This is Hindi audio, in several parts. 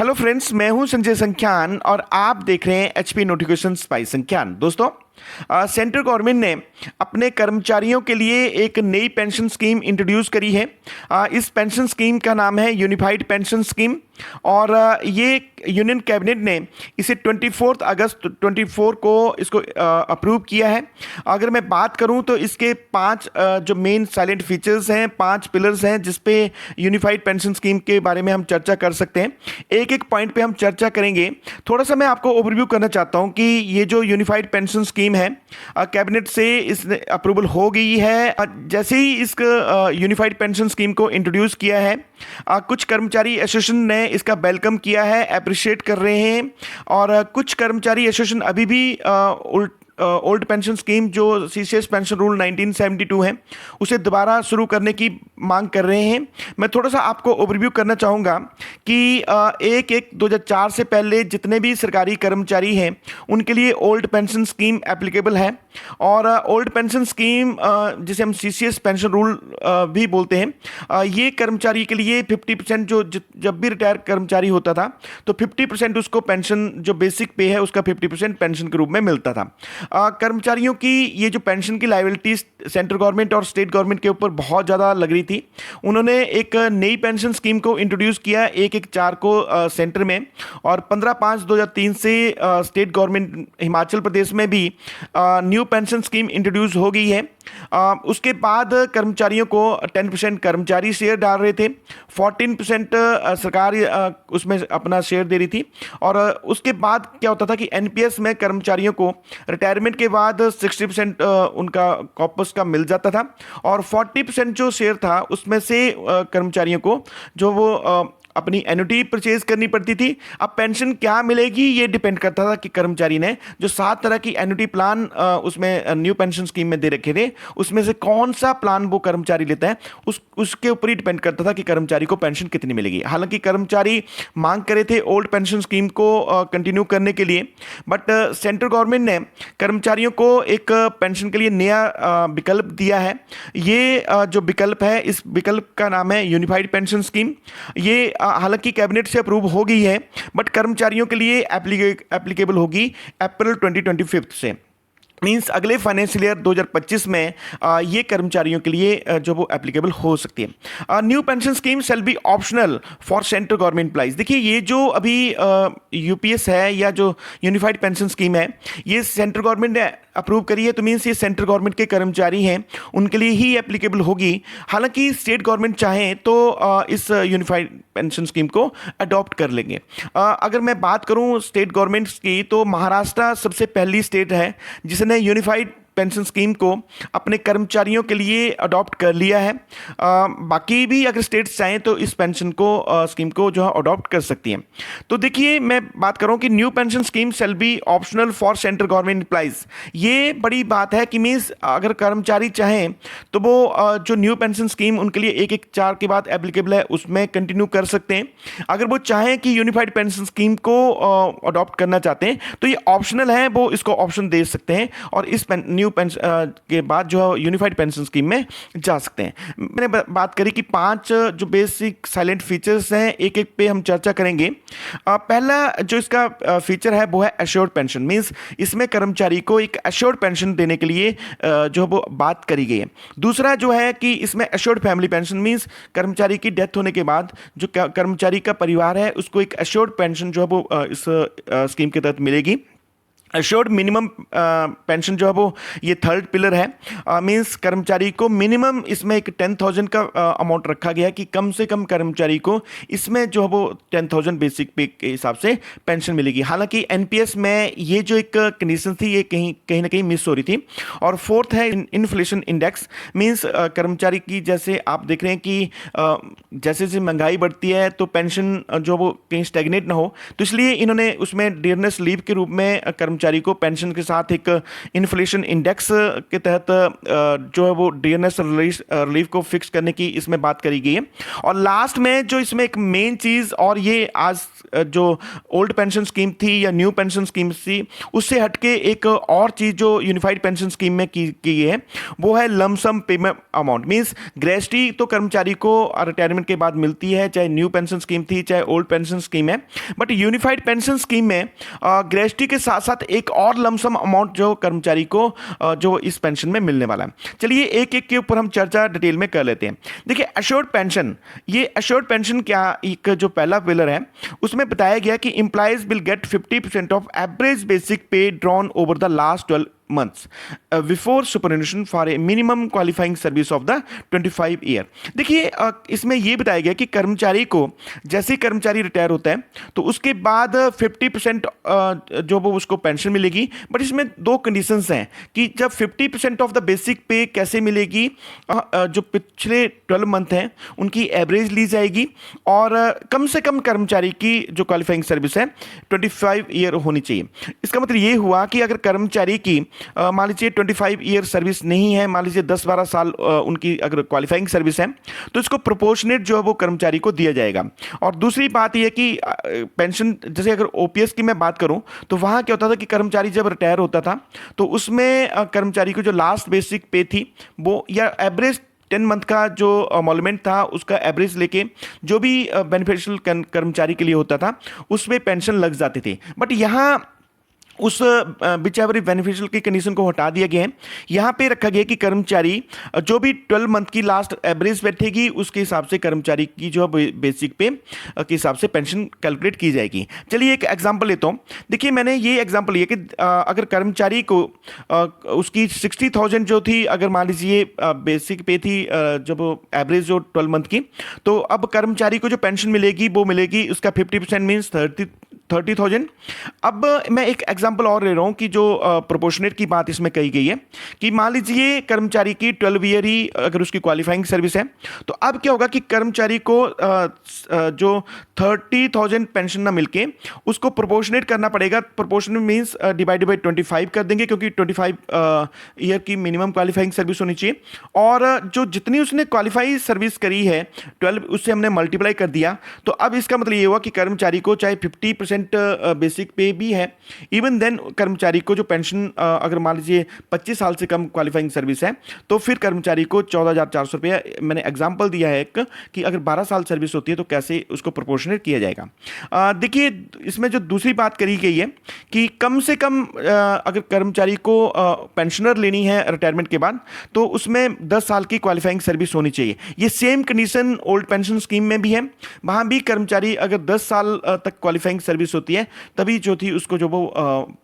हेलो फ्रेंड्स, मैं हूं संजय संख्यान और आप देख रहे हैं एचपी नोटिफिकेशन बाय संख्यान। दोस्तों, सेंट्रल गवर्नमेंट ने अपने कर्मचारियों के लिए एक नई पेंशन स्कीम इंट्रोड्यूस करी है। इस पेंशन स्कीम का नाम है यूनिफाइड पेंशन स्कीम और ये यूनियन कैबिनेट ने इसे 24 अगस्त 24 को इसको अप्रूव किया है। अगर मैं बात करूं तो इसके 5 जो मेन साइलेंट फीचर्स हैं, 5 पिलर्स हैं जिस पे यूनिफाइड पेंशन स्कीम के बारे में हम चर्चा कर सकते हैं। एक एक पॉइंट पे हम चर्चा करेंगे। थोड़ा सा मैं आपको ओवरव्यू करना चाहता हूं कि ये जो यूनिफाइड पेंशन स्कीम है, कैबिनेट से इस अप्रूवल हो गई है। जैसे ही इस यूनिफाइड पेंशन स्कीम को इंट्रोड्यूस किया है, कुछ कर्मचारी एसोसिएशन ने इसका वेलकम किया है, अप्रिशिएट कर रहे हैं और कुछ कर्मचारी एसोसिएशन अभी भी ओल्ड पेंशन स्कीम जो सीसीएस पेंशन रूल 1972 है उसे दोबारा शुरू करने की मांग कर रहे हैं। मैं थोड़ा सा आपको ओवरव्यू करना चाहूँगा कि 1/1/2004 से पहले जितने भी सरकारी कर्मचारी हैं उनके लिए ओल्ड पेंशन स्कीम एप्लीकेबल है और ओल्ड पेंशन स्कीम जिसे हम सीसीएस पेंशन रूल भी बोलते हैं, ये कर्मचारी के लिए 50% जो जब भी रिटायर कर्मचारी होता था तो 50% उसको पेंशन, जो बेसिक पे है उसका 50% पेंशन के रूप में मिलता था। कर्मचारियों की ये जो पेंशन की लायबिलिटीज सेंट्रल गवर्नमेंट और स्टेट गवर्नमेंट के ऊपर बहुत ज़्यादा लग रही थी। उन्होंने एक नई पेंशन स्कीम को इंट्रोड्यूस किया 1/1/4 को सेंटर में और 15/5/2003 से स्टेट गवर्नमेंट हिमाचल प्रदेश में भी न्यू पेंशन स्कीम इंट्रोड्यूस हो गई है। उसके बाद कर्मचारियों को 10% कर्मचारी शेयर डाल रहे थे, 14% सरकार उसमें अपना शेयर दे रही थी और उसके बाद क्या होता था कि एनपीएस में कर्मचारियों को रिटायरमेंट के बाद 60% उनका कॉर्पस का मिल जाता था और 40% जो शेयर था उसमें से कर्मचारियों को जो वो अपनी एन्युटी परचेज करनी पड़ती थी। अब पेंशन क्या मिलेगी ये डिपेंड करता था कि कर्मचारी ने जो 7 तरह की एन्युटी प्लान उसमें न्यू पेंशन स्कीम में दे रखे थे उसमें से कौन सा प्लान वो कर्मचारी लेता है उसके ऊपर ही डिपेंड करता था कि कर्मचारी को पेंशन कितनी मिलेगी। हालांकि कर्मचारी मांग करे थे ओल्ड पेंशन स्कीम को कंटिन्यू करने के लिए, बट सेंट्रल गवर्नमेंट ने कर्मचारियों को एक पेंशन के लिए नया विकल्प दिया है। ये जो विकल्प है, इस विकल्प का नाम है यूनिफाइड पेंशन स्कीम। ये हालांकि कैबिनेट से अप्रूव हो गई है बट कर्मचारियों के लिए एप्लीकेबल होगी अप्रैल 2025 से। मींस अगले फाइनेंशियल ईयर 2025 में ये कर्मचारियों के लिए जो वो एप्लीकेबल हो सकती है। New pension scheme shall be optional for central government employees. देखिए, ये जो अभी यूपीएस है या जो यूनिफाइड पेंशन स्कीम है ये सेंट्रल गवर्नमेंट ने अप्रूव करी है, तो मीन्स ये सेंट्रल गवर्नमेंट के कर्मचारी हैं उनके लिए ही एप्लीकेबल होगी। हालांकि स्टेट गवर्नमेंट चाहें तो इस यूनिफाइड पेंशन स्कीम को अडॉप्ट कर लेंगे। अगर मैं बात करूं स्टेट गवर्नमेंट्स की तो महाराष्ट्र सबसे पहली स्टेट है जिसने यूनिफाइड पेंशन स्कीम को अपने कर्मचारियों के लिए अडॉप्ट कर लिया है। बाकी भी अगर स्टेट्स चाहें तो इस पेंशन को स्कीम को जो है अडॉप्ट कर सकती हैं। तो देखिए, मैं बात कर रहा हूं कि new pension scheme shall be optional for central government employees. ये बड़ी बात है कि मीन्स अगर कर्मचारी चाहें तो वो जो न्यू पेंशन स्कीम उनके लिए 1/1/4 के बाद एप्लीकेबल है उसमें कंटिन्यू कर सकते हैं। अगर वो चाहें कि यूनिफाइड पेंशन स्कीम को अडॉप्ट करना चाहते हैं तो ये ऑप्शनल है, वो इसको ऑप्शन दे सकते हैं और इस न्यू पेंशन के बाद जो है यूनिफाइड पेंशन स्कीम में जा सकते हैं। मैंने बात करी कि 5 जो बेसिक साइलेंट फीचर्स हैं, एक एक पे हम चर्चा करेंगे। पहला जो इसका फीचर है वो है एश्योर्ड पेंशन। मींस इसमें कर्मचारी को एक एश्योर्ड पेंशन देने के लिए जो वो बात करी गई है। दूसरा जो है कि इसमें एश्योर्ड फैमिली पेंशन, मींस कर्मचारी की डेथ होने के बाद जो कर्मचारी का परिवार है उसको एक एश्योर्ड पेंशन जो है वो इस स्कीम के तहत मिलेगी। एश्योर्ड मिनिमम पेंशन जो है वो ये थर्ड पिलर है। मींस कर्मचारी को मिनिमम इसमें एक 10,000 का अमाउंट रखा गया है कि कम से कम कर्मचारी को इसमें जो है वो 10,000 बेसिक पे के हिसाब से पेंशन मिलेगी। हालांकि एनपीएस में ये जो एक कंडीशन थी ये कहीं ना कहीं मिस हो रही थी। और फोर्थ है इन्फ्लेशन इंडेक्स। मींस कर्मचारी की, जैसे आप देख रहे हैं कि जैसे जैसे महंगाई बढ़ती है तो पेंशन जो वो कहीं स्टैग्नेट ना हो, तो इसलिए इन्होंने उसमें डियरनेस लीव के रूप में कर्मचारी को पेंशन के साथ एक इन्फ्लेशन इंडेक्स के तहत जो है वो डियरनेस रिलीफ को फिक्स करने की इसमें बात करी गई है। और लास्ट में जो इसमें एक मेन चीज़, और ये आज जो ओल्ड पेंशन स्कीम थी या न्यू पेंशन स्कीम थी उससे हटके एक और चीज़ जो यूनिफाइड पेंशन स्कीम में की है वो है lump sum payment amount. Means gratuity तो कर्मचारी को रिटायरमेंट के बाद मिलती है, चाहे न्यू पेंशन स्कीम थी चाहे ओल्ड पेंशन स्कीम है। बट यूनिफाइड पेंशन स्कीम में ग्रेजुटी के साथ साथ एक और लमसम अमाउंट जो कर्मचारी को जो इस पेंशन में मिलने वाला है। चलिए एक एक के ऊपर हम चर्चा डिटेल में कर लेते हैं। देखिए एश्योर्ड पेंशन, ये एश्योर्ड पेंशन क्या, एक जो पहला पिलर है उसमें बताया गया कि employees will get 50% of average basic pay drawn over the last 12 months before superannuation for a minimum qualifying service of the 25 year। देखिए इसमें यह बताया गया कि कर्मचारी को जैसे ही कर्मचारी रिटायर होता है तो उसके बाद 50% जो वो उसको पेंशन मिलेगी। बट इसमें दो कंडीशंस हैं कि जब 50% ऑफ द बेसिक पे कैसे मिलेगी, जो पिछले 12 मंथ हैं उनकी एवरेज ली जाएगी और कम से कम कर्मचारी की जो क्वालिफाइंग सर्विस है 25 ईयर होनी चाहिए। इसका मतलब ये हुआ कि अगर कर्मचारी की मान लीजिए 25 ईयर सर्विस नहीं है, मान लीजिए 10-12 साल उनकी अगर क्वालिफाइंग सर्विस है तो इसको प्रोपोर्शनेट जो है वो कर्मचारी को दिया जाएगा। और दूसरी बात यह कि पेंशन, जैसे अगर ओपीएस की मैं बात करूं तो वहां क्या होता था कि कर्मचारी जब रिटायर होता था तो उसमें कर्मचारी को जो लास्ट बेसिक पे थी वो या एवरेज 10 मंथ का जो अमोलमेंट था उसका एवरेज लेके जो भी बेनिफिशियल कर्मचारी के लिए होता था उसमें पेंशन लग जाती थी। बट यहाँ उस बिचावरी बेनिफिशियल की कंडीशन को हटा दिया गया है। यहाँ पे रखा गया कि कर्मचारी जो भी 12 मंथ की लास्ट एवरेज बैठेगी उसके हिसाब से कर्मचारी की जो बेसिक पे के हिसाब से पेंशन कैलकुलेट की जाएगी। चलिए एक एग्जांपल लेता हूँ। देखिए मैंने ये एग्जांपल लिया कि अगर कर्मचारी को उसकी 60,000 जो थी, अगर मान लीजिए बेसिक पे थी जब एवरेज जो 12 मंथ की, तो अब कर्मचारी को जो पेंशन मिलेगी वो मिलेगी उसका 50% मीन्स 30,000। अब मैं एक एग्जांपल और ले रहा हूं कि जो प्रोपोर्शनेट की बात इसमें कही गई है कि मान लीजिए कर्मचारी की 12 ईयर ही अगर उसकी क्वालिफाइंग सर्विस है तो अब क्या होगा कि कर्मचारी को जो 30,000 पेंशन ना मिलके उसको प्रोपोर्शनेट करना पड़ेगा। प्रोपोर्शनेट मींस डिवाइडेड बाई 25 कर देंगे क्योंकि 25 ईयर की मिनिमम क्वालिफाइंग सर्विस होनी चाहिए और जो जितनी उसने क्वालिफाई सर्विस करी है 12 उससे हमने मल्टीप्लाई कर दिया। तो अब इसका मतलब ये हुआ कि कर्मचारी को चाहे 50% बेसिक पे भी है, इवन देन कर्मचारी को जो पेंशन अगर मान लीजिए 25 साल से कम क्वालिफाइंग सर्विस है तो फिर कर्मचारी को 14,400 रुपया, मैंने एग्जांपल दिया है एक कि अगर 12 साल सर्विस होती है तो कैसे उसको प्रोपोर्शनेट किया जाएगा। देखिए इसमें जो दूसरी बात करी गई है कि कम से कम अगर कर्मचारी को पेंशनर लेनी है रिटायरमेंट के बाद तो उसमें 10 साल की क्वालिफाइंग सर्विस होनी चाहिए। ये same condition old pension scheme में भी है, वहां भी कर्मचारी अगर 10 साल तक क्वालिफाइंग सर्विस होती है तभी जो थी उसको जो वो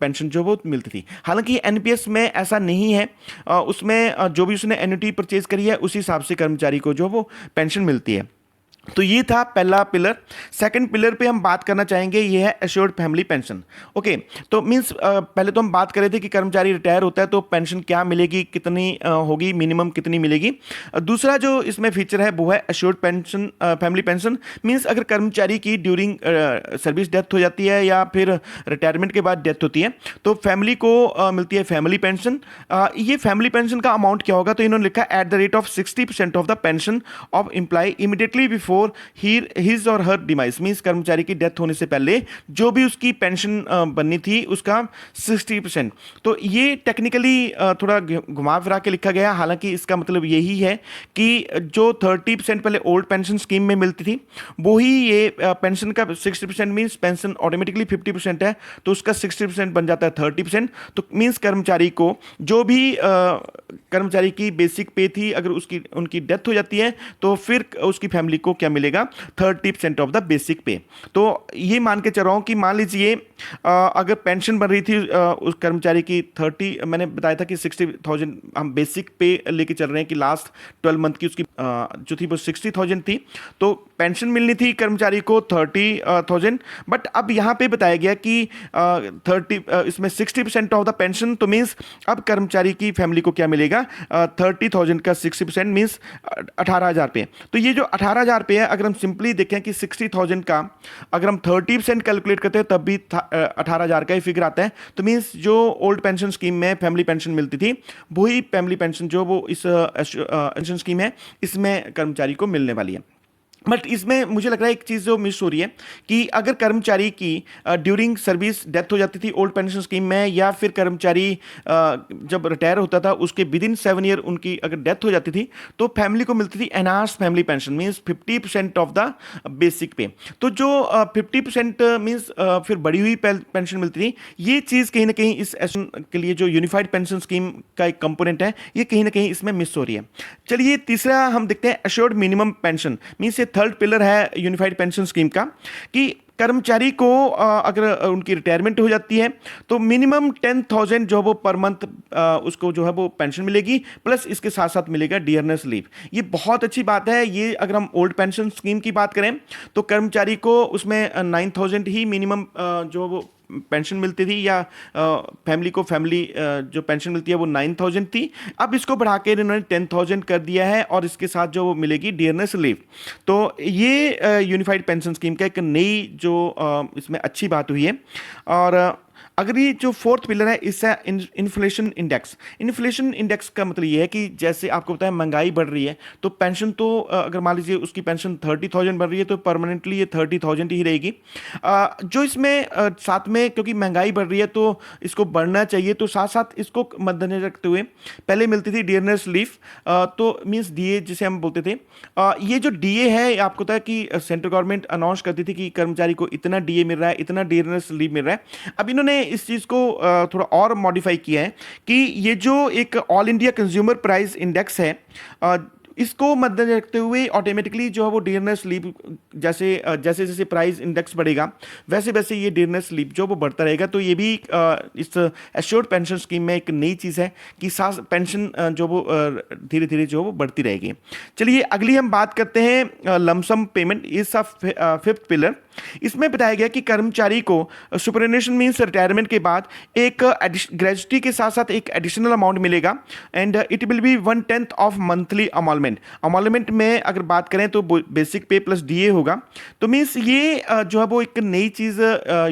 पेंशन जो वो मिलती थी। हालांकि एनपीएस में ऐसा नहीं है, उसमें जो भी उसने एन्युटी परचेज करी है उसी हिसाब से कर्मचारी को जो वो पेंशन मिलती है। तो ये था पहला पिलर। सेकंड पिलर पे हम बात करना चाहेंगे, ये है एश्योर्ड फैमिली पेंशन। ओके, तो मींस पहले तो हम बात कर रहे थे कि कर्मचारी रिटायर होता है तो पेंशन क्या मिलेगी, कितनी होगी, मिनिमम कितनी मिलेगी। दूसरा जो इसमें फीचर है वो है assured pension family pension. Means अगर कर्मचारी की ड्यूरिंग सर्विस डेथ हो जाती है या फिर रिटायरमेंट के बाद डेथ होती है तो फैमिली को मिलती है फैमिली पेंशन। ये फैमिली पेंशन का अमाउंट क्या होगा, तो इन्होंने लिखा at the rate of 60% of the pension of employ immediately before his or her demise. Means कर्मचारी की डेथ होने से पहले जो भी उसकी पेंशन बननी थी उसका 60%। तो ये टेक्निकली थोड़ा घुमा फिरा के लिखा गया, हालांकि इसका मतलब यही है कि जो 30% पहले ओल्ड पेंशन स्कीम में मिलती थी वही ये पेंशन का 60% मींस पेंशन ऑटोमेटिकली 50% है तो उसका 60% बन जाता है 30%। तो मींस कर्मचारी को जो भी कर्मचारी की बेसिक पे थी अगर उनकी डेथ हो जाती है तो फिर उसकी फैमिली को क्या मिलेगा, 30% ऑफ द बेसिक पे। तो ये मान के चल रहा हूं कि मान लीजिए अगर पेंशन बन रही थी उस कर्मचारी की 30, मैंने बताया था कि 60,000 हम बेसिक पे लेके चल रहे हैं कि लास्ट 12 मंथ की उसकी जो थी वो 60,000 थी, तो पेंशन मिलनी थी कर्मचारी को 30,000। बट अब यहाँ पे बताया गया कि 30 इसमें 60% ऑफ द पेंशन, तो मीन्स अब कर्मचारी की फैमिली को क्या मिलेगा, 30,000 का 60% मीन्स 18,000 रुपये। तो ये जो 18,000 रुपये भैया अगर हम सिंपली देखें कि 60,000 का अगर हम 30% कैलकुलेट करते हैं तब भी 18,000 का ही फिगर आता है। तो मीन्स जो ओल्ड पेंशन स्कीम में फैमिली पेंशन मिलती थी वही फैमिली पेंशन जो वो इस पेंशन स्कीम है इसमें कर्मचारी को मिलने वाली है। बट इसमें मुझे लग रहा है एक चीज़ जो मिस हो रही है कि अगर कर्मचारी की ड्यूरिंग सर्विस डेथ हो जाती थी ओल्ड पेंशन स्कीम में, या फिर कर्मचारी जब रिटायर होता था उसके विद इन 7 ईयर उनकी अगर डेथ हो जाती थी तो फैमिली को मिलती थी enhanced family pension, means 50% of the basic पे। तो जो 50% मीन्स फिर बढ़ी हुई पेंशन मिलती थी, ये चीज़ कहीं ना कहीं इस के लिए जो यूनिफाइड पेंशन स्कीम का एक कंपोनेंट है ये कहीं ना कहीं इसमें मिस हो रही है। चलिए तीसरा हम देखते हैं एश्योर्ड मिनिमम पेंशन, मीन्स ये थर्ड पिलर है यूनिफाइड पेंशन स्कीम का कि कर्मचारी को अगर उनकी रिटायरमेंट हो जाती है तो मिनिमम 10,000 जो वो पर मंथ उसको जो है वो पेंशन मिलेगी, प्लस इसके साथ साथ मिलेगा डियरनेस लीव। ये बहुत अच्छी बात है। ये अगर हम ओल्ड पेंशन स्कीम की बात करें तो कर्मचारी को उसमें 9,000 ही मिनिमम जो वो पेंशन मिलती थी, या फैमिली को जो पेंशन मिलती है वो 9,000 थी। अब इसको बढ़ा के इन्होंने 10,000 कर दिया है और इसके साथ जो मिलेगी डियरनेस लीव। तो ये यूनिफाइड पेंशन स्कीम का एक नई जो इसमें अच्छी बात हुई है। और अगर ये जो फोर्थ पिलर है इससे इन्फ्लेशन इंडेक्स। इन्फ्लेशन इंडेक्स का मतलब ये है कि जैसे आपको पता है महंगाई बढ़ रही है तो पेंशन तो अगर मान लीजिए उसकी पेंशन 30,000 बढ़ रही है तो परमानेंटली ये 30,000 ही रहेगी। जो इसमें साथ में क्योंकि महंगाई बढ़ रही है तो इसको बढ़ना चाहिए, तो साथ साथ इसको मद्देनजर रखते हुए पहले मिलती थी डियरनेस लीव, तो मीन्स डीए जिसे हम बोलते थे। ये जो डीए है आपको पता है कि सेंट्रल गवर्नमेंट अनाउंस करती थी कि कर्मचारी को इतना डीए मिल रहा है, इतना डियरनेस लीव मिल रहा है। अब इन्होंने इस चीज़ को थोड़ा और मॉडिफाई किया है कि ये जो एक all India consumer price index है इसको मद्देनजर रखते हुए ऑटोमेटिकली जो है वो डियरनेस लीव जैसे जैसे जैसे प्राइस इंडेक्स बढ़ेगा वैसे वैसे ये डियरनेस लीव जो वो बढ़ता रहेगा। तो ये भी इस एश्योर्ड पेंशन स्कीम में एक नई चीज़ है कि साथ पेंशन जो वो धीरे धीरे जो वो बढ़ती रहेगी। चलिए अगली हम बात करते हैं लमसम पेमेंट, इस फिफ्थ पिलर। इसमें बताया गया कि कर्मचारी को सुपरएनुएशन मीन्स रिटायरमेंट के बाद एक ग्रेजुटी के साथ साथ एक एडिशनल अमाउंट मिलेगा and it will be 1/10 of monthly emolument में अगर बात करें तो बेसिक पे प्लस डीए होगा। तो मीन्स ये जो है वो एक नई चीज़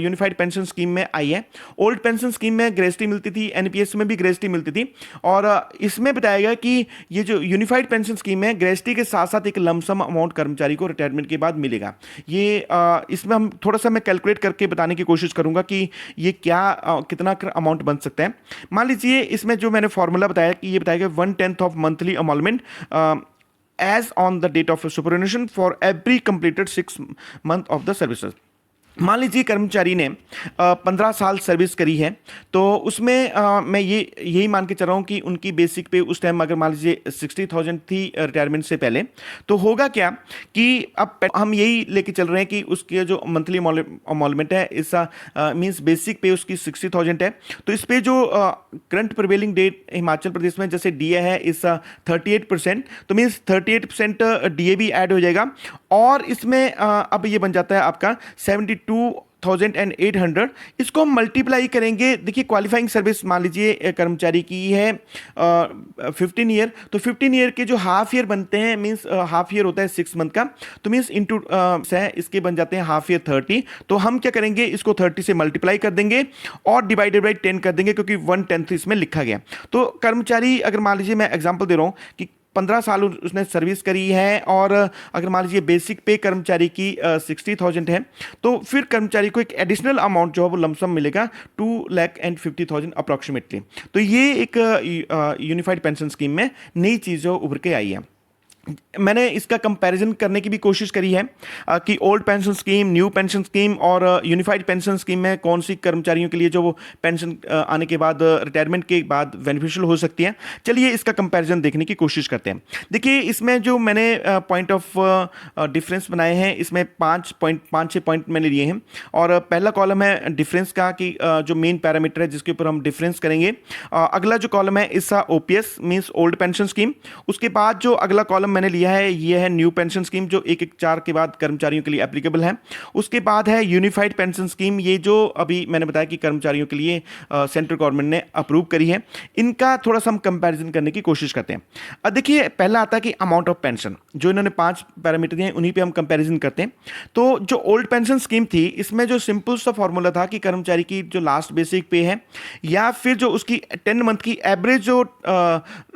यूनिफाइड पेंशन स्कीम में आई है। ओल्ड पेंशन स्कीम में ग्रेजुटी मिलती थी, एनपीएस में भी ग्रेजुटी मिलती थी, और इसमें बताया गया कि ये जो यूनिफाइड पेंशन स्कीम है ग्रेजुटी के साथ साथ एक लमसम अमाउंट कर्मचारी को रिटायरमेंट के बाद मिलेगा। ये इसमें हम थोड़ा सा मैं कैलकुलेट करके बताने की कोशिश करूंगा कि ये क्या कितना अमाउंट बन सकता है। मान लीजिए इसमें जो मैंने फॉर्मूला बताया कि ये बताया गया 1/10 of monthly emolument as on the date of superannuation for every completed 6 month of the services। मान लीजिए कर्मचारी ने 15 साल सर्विस करी है तो उसमें मैं यही मान के चल रहा हूँ कि उनकी बेसिक पे उस टाइम अगर मान लीजिए 60,000 थी रिटायरमेंट से पहले, तो होगा क्या कि अब हम यही लेके चल रहे हैं कि उसके जो मंथली अमॉलमेंट है इस मीन्स बेसिक पे उसकी 60,000 है। तो इस पे जो current prevailing date Himachal Pradesh में जैसे डीए है इस 38%, तो मीन्स 38% डीए भी ऐड हो जाएगा और इसमें अब ये बन जाता है आपका 72,800। इसको हम मल्टीप्लाई करेंगे। देखिए क्वालिफाइंग सर्विस मान लीजिए कर्मचारी की है 15 ईयर, तो 15 ईयर के जो हाफ ईयर बनते हैं मीन्स हाफ ईयर होता है 6 मंथ का, तो मीन्स इंटू से इसके बन जाते हैं हाफ ईयर 30। तो हम क्या करेंगे इसको 30 से मल्टीप्लाई कर देंगे और डिवाइडेड बाई 10 कर देंगे क्योंकि 1/10 इसमें लिखा गया। तो कर्मचारी अगर मान लीजिए मैं एग्जाम्पल दे रहा हूँ कि 15 साल उसने सर्विस करी है और अगर मान लीजिए बेसिक पे कर्मचारी की 60,000 है, तो फिर कर्मचारी को एक एडिशनल अमाउंट जो है वो लमसम मिलेगा 2,50,000 अप्रॉक्सीमेटली। तो ये एक यूनिफाइड पेंशन स्कीम में नई चीज़ जो उभर के आई है। मैंने इसका कंपैरिजन करने की भी कोशिश करी है कि old pension scheme, new pension scheme और यूनिफाइड पेंशन स्कीम में कौन सी कर्मचारियों के लिए जो वो पेंशन आने के बाद रिटायरमेंट के बाद बेनिफिशियल हो सकती है। चलिए इसका कंपैरिजन देखने की कोशिश करते हैं। देखिए इसमें जो मैंने पॉइंट ऑफ डिफरेंस बनाए हैं इसमें 5-6 पॉइंट मैंने लिए हैं और पहला कॉलम है डिफरेंस का कि जो मेन पैरामीटर है जिसके ऊपर हम डिफरेंस करेंगे। अगला जो कॉलम है इसका OPS means old pension scheme. उसके बाद जो अगला कॉलम मैंने लिया है ये है न्यू पेंशन स्कीम, जो 1/4 के बाद कर्मचारियों के लिए एप्लीकेबल है। उसके बाद है यूनिफाइड पेंशन स्कीम, ये जो अभी मैंने बताया कि कर्मचारियों के लिए सेंट्रल गवर्नमेंट ने अप्रूव करी है। इनका थोड़ा सा हम कंपैरिजन करने की कोशिश करते हैं। अब देखिए, पहला आता है कि अमाउंट ऑफ पेंशन, जो इन्होंने 5 पैरामीटर दिए हैं उन्हीं पे हम कंपैरिजन करते हैं। तो जो ओल्ड पेंशन स्कीम थी, इसमें जो सिंपल सा फॉर्मूला था कि कर्मचारी की जो लास्ट बेसिक पे है या फिर जो उसकी 10 मंथ की एवरेज, जो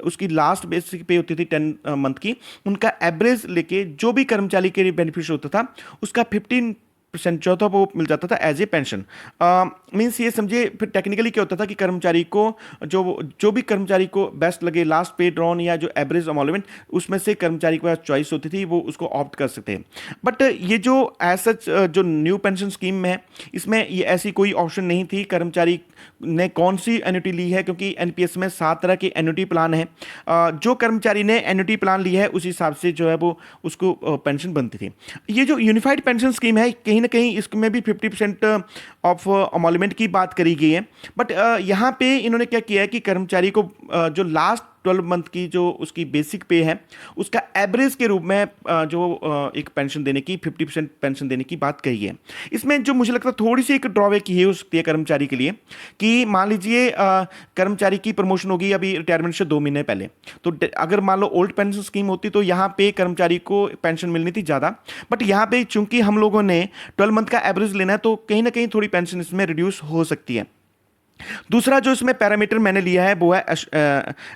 उसकी लास्ट बेसिक पे होती थी 10 मंथ की, उनका एवरेज लेके जो भी कर्मचारी के लिए बेनिफिट होता था उसका 15% जो था वो मिल जाता था एज ए पेंशन। मीन्स ये समझिए, फिर टेक्निकली क्या होता था कि कर्मचारी को जो भी कर्मचारी को बेस्ट लगे, लास्ट पे ड्रॉन या जो एवरेज अमॉल्टमेंट, उसमें से कर्मचारी के पास चॉइस होती थी, वो उसको ऑप्ट कर सकते हैं। बट ये जो एज सच जो न्यू पेंशन स्कीम में है, इसमें ये ऐसी कोई ऑप्शन नहीं थी कर्मचारी ने कौन सी एन्युटी ली है, क्योंकि एनपीएस में 7 तरह के एन्युटी प्लान है। जो कर्मचारी ने एन्युटी प्लान लिया है उस हिसाब से जो है वो उसको पेंशन बनती थी। ये जो यूनिफाइड पेंशन स्कीम है, कहीं ना कहीं इसमें भी 50% ऑफ अमॉल्टमेंट की बात करी गई है। बट यहाँ पे इन्होंने क्या किया है कि कर्मचारी को जो लास्ट 12 मंथ की जो उसकी बेसिक पे है उसका एवरेज के रूप में जो एक पेंशन देने की 50% पेंशन देने की बात कही है। इसमें जो मुझे लगता है थोड़ी सी एक ड्रॉबैक ये हो सकती है कर्मचारी के लिए कि मान लीजिए कर्मचारी की प्रमोशन होगी अभी रिटायरमेंट से 2 महीने पहले, तो अगर मान लो ओल्ड पेंशन स्कीम होती तो यहाँ पे कर्मचारी को पेंशन मिलनी थी ज़्यादा। बट यहाँ पे चूंकि हम लोगों ने 12 मंथ का एवरेज लेना है तो कहीं ना कहीं थोड़ी पेंशन इसमें रिड्यूस हो सकती है। दूसरा जो इसमें पैरामीटर मैंने लिया है वो है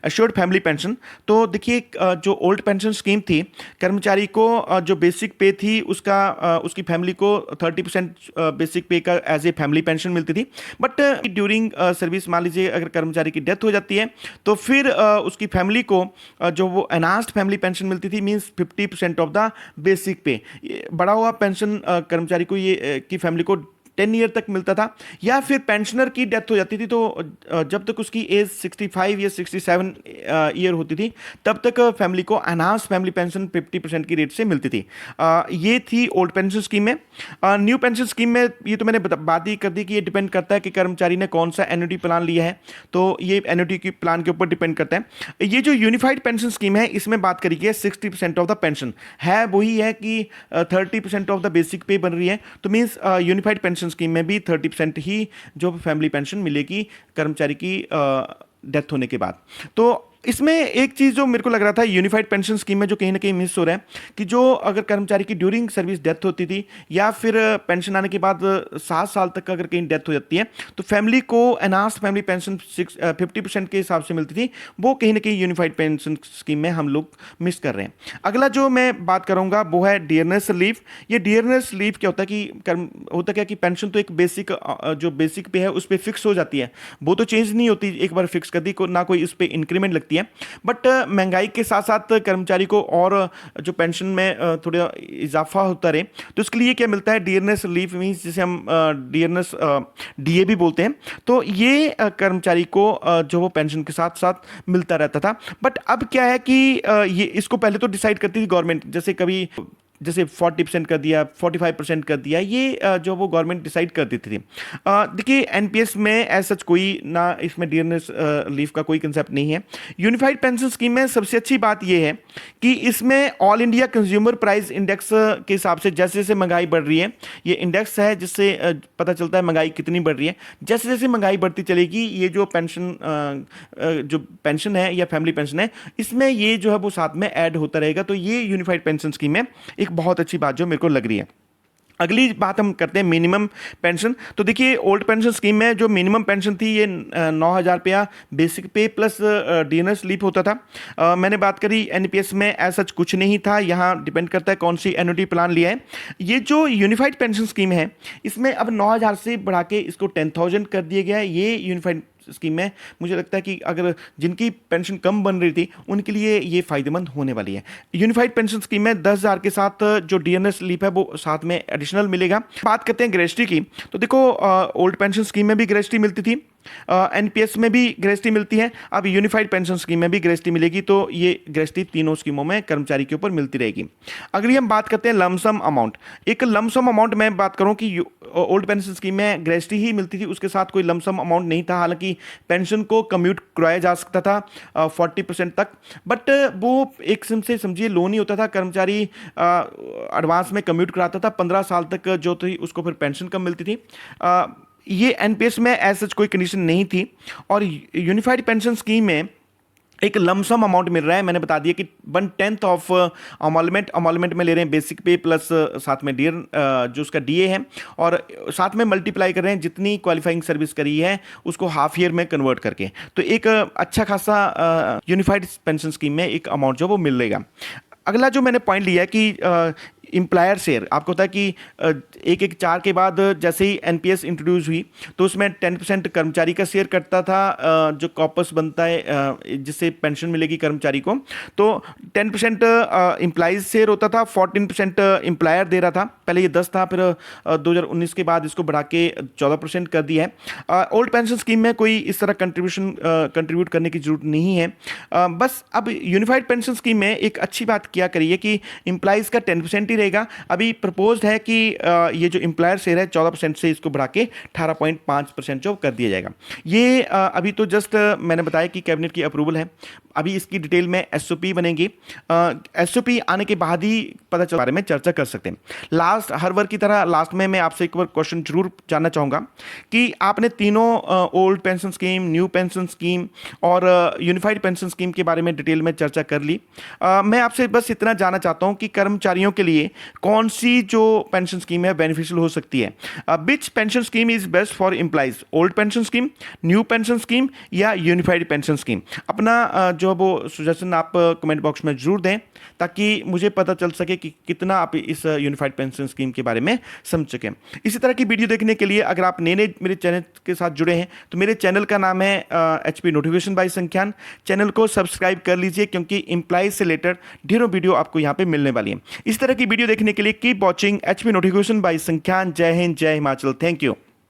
एश्योर्ड फैमिली पेंशन। तो देखिए, जो ओल्ड पेंशन स्कीम थी, कर्मचारी को जो बेसिक पे थी उसकी फैमिली को 30% बेसिक पे का एज ए फैमिली पेंशन मिलती थी। बट ड्यूरिंग सर्विस मान लीजिए अगर कर्मचारी की डेथ हो जाती है तो फिर उसकी फैमिली को जो वो एनहांस्ड फैमिली पेंशन मिलती थी, मीन्स 50% ऑफ द बेसिक पे। बढ़ा हुआ पेंशन कर्मचारी को ये की फैमिली को 10 ईयर तक मिलता था। या फिर पेंशनर की डेथ हो जाती थी तो जब तक उसकी एज 65 या 67 ईयर होती थी तब तक फैमिली को एनहांस फैमिली पेंशन 50% की रेट से मिलती थी। ये थी ओल्ड पेंशन स्कीम में। न्यू पेंशन स्कीम में ये तो मैंने बात ही कर दी कि ये डिपेंड करता है कि कर्मचारी ने कौन सा एन्युटी प्लान लिया है, तो ये एन्युटी की प्लान के ऊपर डिपेंड करता है। ये जो यूनिफाइड पेंशन स्कीम है इसमें बात करी गई है 60% ऑफ द पेंशन है, वही है कि 30% ऑफ द बेसिक पे बन रही है। तो मीन्स यूनिफाइड पेंशन स्कीम में भी 30% ही जो फैमिली पेंशन मिलेगी कर्मचारी की डेथ होने के बाद। तो इसमें एक चीज़ जो मेरे को लग रहा था यूनिफाइड पेंशन स्कीम में जो कहीं ना कहीं मिस हो रहा है कि जो अगर कर्मचारी की ड्यूरिंग सर्विस डेथ होती थी या फिर पेंशन आने के बाद 7 साल तक अगर कहीं डेथ हो जाती है तो फैमिली को एनहांस्ड फैमिली पेंशन 50% के हिसाब से मिलती थी, वो कहीं ना कहीं यूनिफाइड पेंशन स्कीम में हम लोग मिस कर रहे हैं। अगला जो मैं बात करूंगा वो है डियरनेस रिलीफ। ये डियरनेस रिलीफ क्या होता है कि होता क्या कि पेंशन तो एक बेसिक जो बेसिक पे है उस पर फिक्स हो जाती है, वो तो चेंज नहीं होती, एक बार फिक्स कर दी ना कोई इस पर इंक्रीमेंट लगती है। बट महंगाई के साथ साथ कर्मचारी को और जो पेंशन में थोड़ा इजाफा होता रहे तो उसके लिए क्या मिलता है, डियरनेस रिलीफ, मीन्स जिसे हम डियरनेस डीए भी बोलते हैं। तो ये कर्मचारी को जो वो पेंशन के साथ साथ मिलता रहता था। बट अब क्या है कि ये इसको पहले तो डिसाइड करती थी गवर्नमेंट, जैसे 40% कर दिया, 45% कर दिया, ये जो वो गवर्नमेंट डिसाइड कर देती थी। देखिए, एनपीएस में ऐसा सच कोई ना इसमें डियरनेस लीव का कोई कंसेप्ट नहीं है। यूनिफाइड पेंशन स्कीम में सबसे अच्छी बात ये है कि इसमें all India consumer price index के हिसाब से जैसे जैसे महंगाई बढ़ रही है, ये इंडेक्स है जिससे पता चलता है महंगाई कितनी बढ़ रही है। जैसे जैसे महंगाई बढ़ती चलेगी ये जो पेंशन है या फैमिली पेंशन है, इसमें ये जो है वो साथ में ऐड होता रहेगा। तो ये यूनिफाइड पेंशन स्कीम में एक बहुत अच्छी बात जो मेरे को लग रही है। अगली बात हम करते हैं मिनिमम पेंशन। तो देखिए, ओल्ड पेंशन स्कीम में जो मिनिमम पेंशन थी ये 9,000 रुपया बेसिक पे प्लस डियरनेस लीव होता था। मैंने बात करी एनपीएस में ऐसा कुछ नहीं था, यहाँ डिपेंड करता है कौन सी एन्युटी प्लान लिया है। ये जो यूनिफाइड पेंशन स्कीम है इसमें अब 9,000 से बढ़ा के इसको 10,000 कर दिया गया है। ये यूनिफाइड स्कीम में मुझे लगता है कि अगर जिनकी पेंशन कम बन रही थी उनके लिए ये फायदेमंद होने वाली है। यूनिफाइड पेंशन स्कीम में 10,000 के साथ जो डियरनेस लीव है वो साथ में एडिशनल मिलेगा। बात करते हैं ग्रेजुटी की। तो देखो, ओल्ड पेंशन स्कीम में भी ग्रेजुटी मिलती थी, एनपीएस में भी ग्रेस्टी मिलती है, अब यूनिफाइड पेंशन स्कीम में भी ग्रेस्टी मिलेगी, तो ये ग्रेस्टी तीनों स्कीमों में कर्मचारी के ऊपर मिलती रहेगी। अगली हम बात करते हैं लमसम अमाउंट। एक लमसम अमाउंट में बात करूं कि ओल्ड पेंशन स्कीम में ग्रेस्टी ही मिलती थी, उसके साथ कोई लमसम अमाउंट नहीं था। हालांकि पेंशन को कम्यूट कराया जा सकता था 40% तक, बट वो एक किस्म से समझिए लोन ही होता था। कर्मचारी एडवांस में कम्यूट कराता था, 15 साल तक जो थी उसको फिर पेंशन कम मिलती थी। ये एनपीएस में ऐसा कोई कंडीशन नहीं थी। और यूनिफाइड पेंशन स्कीम में एक लमसम अमाउंट मिल रहा है। मैंने बता दिया कि 1/10 ऑफ अमॉलमेंट में ले रहे हैं, बेसिक पे प्लस साथ में डियर जो उसका डीए है, और साथ में मल्टीप्लाई कर रहे हैं जितनी क्वालिफाइंग सर्विस करी है उसको हाफ ईयर में कन्वर्ट करके। तो एक अच्छा खासा यूनिफाइड पेंशन स्कीम में एक अमाउंट जो वो मिलेगा। अगला जो मैंने पॉइंट लिया कि एम्प्लायर शेयर, आपको पता है कि 114 के बाद जैसे ही एनपीएस इंट्रोड्यूस हुई तो उसमें 10% कर्मचारी का शेयर कटता था, जो कॉपस बनता है जिससे पेंशन मिलेगी कर्मचारी को। तो 10% एम्प्लॉइज शेयर होता था, 14% एम्प्लायर दे रहा था। पहले ये 10 था, फिर 2019 के बाद इसको बढ़ा के 14% कर दिया है। ओल्ड पेंशन स्कीम में कोई इस तरह कंट्रीब्यूट करने की जरूरत नहीं है। बस अब यूनिफाइड पेंशन स्कीम में एक अच्छी बात किया करिए कि एम्प्लॉइज का 10% ही रहेगा। अभी प्रपोज्ड है कि ये जो एम्प्लॉयर शेयर है 14% से इसको बढ़ा के 18.5% जो कर दिया जाएगा। ये अभी तो जस्ट मैंने बताया कि कैबिनेट की अप्रूवल है, अभी इसकी डिटेल में एसओपी बनेगी। एसओपी आने के बाद ही पता चल बारे में चर्चा कर सकते हैं। लास्ट हर वर्ग की तरह लास्ट में मैं आपसे एक बार क्वेश्चन जरूर जानना चाहूँगा कि आपने तीनों old pension scheme, new pension scheme और यूनिफाइड पेंशन स्कीम के बारे में डिटेल में चर्चा कर ली। मैं आपसे बस इतना जानना चाहता हूँ कि कर्मचारियों के लिए कौन सी जो पेंशन स्कीम है बेनिफिशियल हो सकती है। Which pension scheme is best for employees, old pension scheme, new pension scheme या यूनिफाइड पेंशन स्कीम? अपना जो वो सजेशन आप कमेंट बॉक्स में जरूर दें ताकि मुझे पता चल सके कि कितना आप इस यूनिफाइड पेंशन स्कीम के बारे में समझ सकें। इसी तरह की वीडियो देखने के लिए अगर आप नए मेरे चैनल के साथ जुड़े हैं तो मेरे चैनल का नाम है एचपी नोटिफिकेशन बाय संख्यान। चैनल को सब्सक्राइब कर लीजिए क्योंकि एम्प्लॉइज से रिलेटेड ढेरों वीडियो आपको यहाँ पे मिलने वाली है। इस तरह की वीडियो देखने के लिए keep watching HP notification by Sankhyan. जय हिंद, जय हिमाचल, थैंक यू।